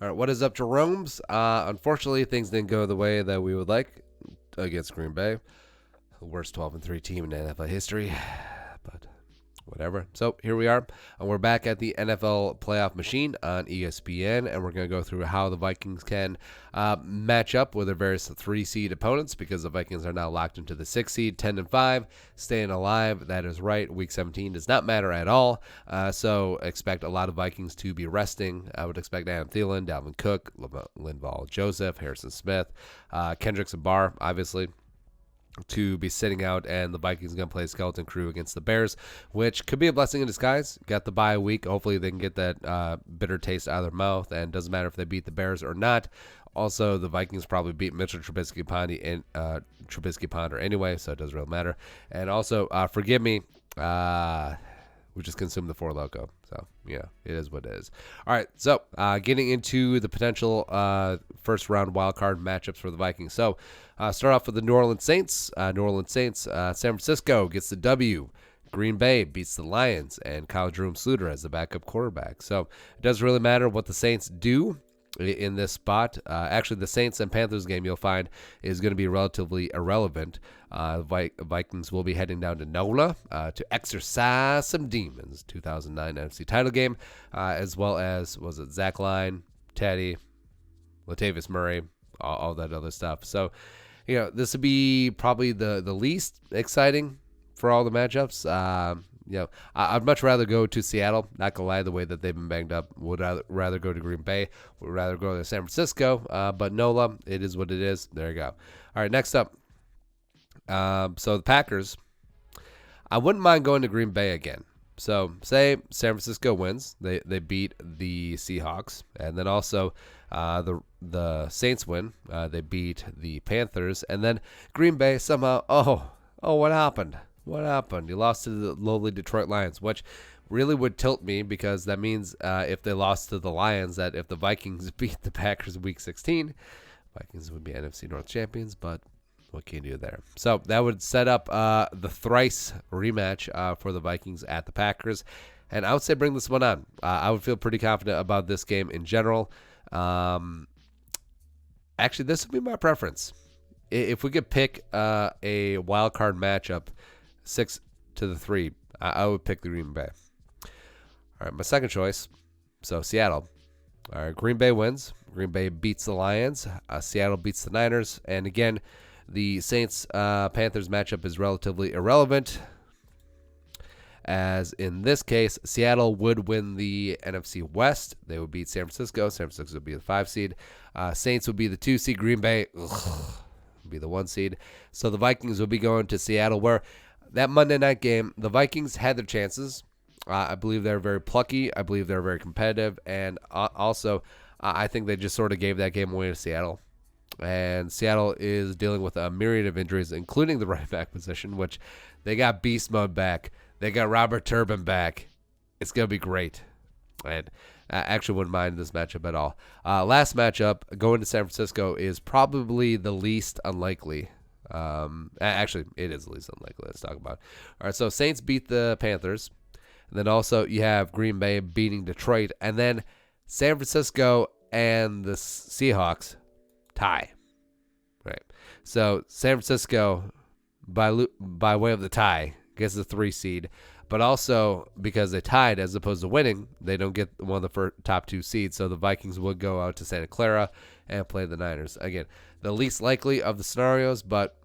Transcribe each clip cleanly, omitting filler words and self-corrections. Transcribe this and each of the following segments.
All right, what is up, Jerome's? Unfortunately, things didn't go the way that we would like against Green Bay. The worst 12-3 team in NFL history. But whatever. So here we are. And we're back at the NFL playoff machine on ESPN, and we're going to go through how the Vikings can match up with their various 3-seed opponents, because the Vikings are now locked into the 6 seed, 10-5, staying alive. That is right. Week 17 does not matter at all. So expect a lot of Vikings to be resting. I would expect Adam Thielen, Dalvin Cook, Linval Joseph, Harrison Smith, Kendricks and Barr, obviously, to be sitting out, and the Vikings are going to play skeleton crew against the Bears, which could be a blessing in disguise. Got the bye week. Hopefully they can get that bitter taste out of their mouth, and it doesn't matter if they beat the Bears or not. Also, the Vikings probably beat Mitchell Trubisky-Ponder anyway, so it doesn't really matter. And also, forgive me, we just consumed the Four Loko. So, yeah, it is what it is. All right, so getting into the potential first-round wildcard matchups for the Vikings. So, start off with the New Orleans Saints. San Francisco gets the W. Green Bay beats the Lions, and Kyle Sluter as the backup quarterback. So, it doesn't really matter what the Saints do in this spot. Actually, the Saints and Panthers game, you'll find, is going to be relatively irrelevant. Vikings will be heading down to NOLA to exercise some demons. 2009 NFC title game, as well as, was it Zach Line, Teddy, Latavius Murray, all that other stuff. So, this would be probably the least exciting for all the matchups. I'd much rather go to Seattle. Not gonna lie, the way that they've been banged up, would rather go to Green Bay. Would rather go to San Francisco. But NOLA, it is what it is. There you go. All right, next up. So the Packers. I wouldn't mind going to Green Bay again. So say San Francisco wins, they beat the Seahawks, and then also the Saints win, they beat the Panthers, and then Green Bay somehow. What happened? What happened? You lost to the lowly Detroit Lions, which really would tilt me, because that means if they lost to the Lions, that if the Vikings beat the Packers Week 16, Vikings would be NFC North champions, but what can you do there? So that would set up the thrice rematch for the Vikings at the Packers, and I would say bring this one on. I would feel pretty confident about this game in general. Actually, this would be my preference. If we could pick a wild card matchup, 6-3, I would pick the Green Bay. All right, my second choice, so Seattle. All right, Green Bay wins. Green Bay beats the Lions. Seattle beats the Niners. And again, the Saints-Panthers matchup is relatively irrelevant, as in this case, Seattle would win the NFC West. They would beat San Francisco. San Francisco would be the 5 seed. Saints would be the 2 seed. Green Bay would be the 1 seed. So the Vikings would be going to Seattle, where that Monday night game, the Vikings had their chances. I believe they're very plucky. I believe they're very competitive. And also, I think they just sort of gave that game away to Seattle. And Seattle is dealing with a myriad of injuries, including the right back position, which they got beast mode back. They got Robert Turbin back. It's going to be great. And I actually wouldn't mind this matchup at all. Last matchup, going to San Francisco, is probably the least unlikely. Actually, it is the least unlikely. Let's talk about it. All right, so Saints beat the Panthers. And then also you have Green Bay beating Detroit. And then San Francisco and the Seahawks tie. Right. So San Francisco, by way of the tie, gets the 3 seed. But also, because they tied as opposed to winning, they don't get one of the top 2 seeds. So the Vikings would go out to Santa Clara and play the Niners. Again, the least likely of the scenarios, but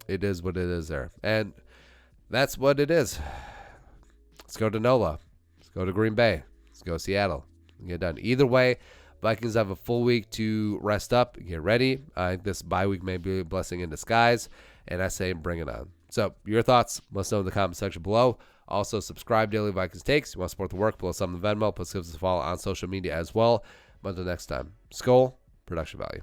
it is what it is there. And that's what it is. Let's go to NOLA. Let's go to Green Bay. Let's go to Seattle. Get done. Either way, Vikings have a full week to rest up, get ready. I think this bye week may be a blessing in disguise, and I say bring it on. So your thoughts, let us know in the comment section below. Also, subscribe Daily Vikings Takes. You want to support the work, below some of the Venmo. Plus, give us a follow on social media as well. But until next time, Skol, production value.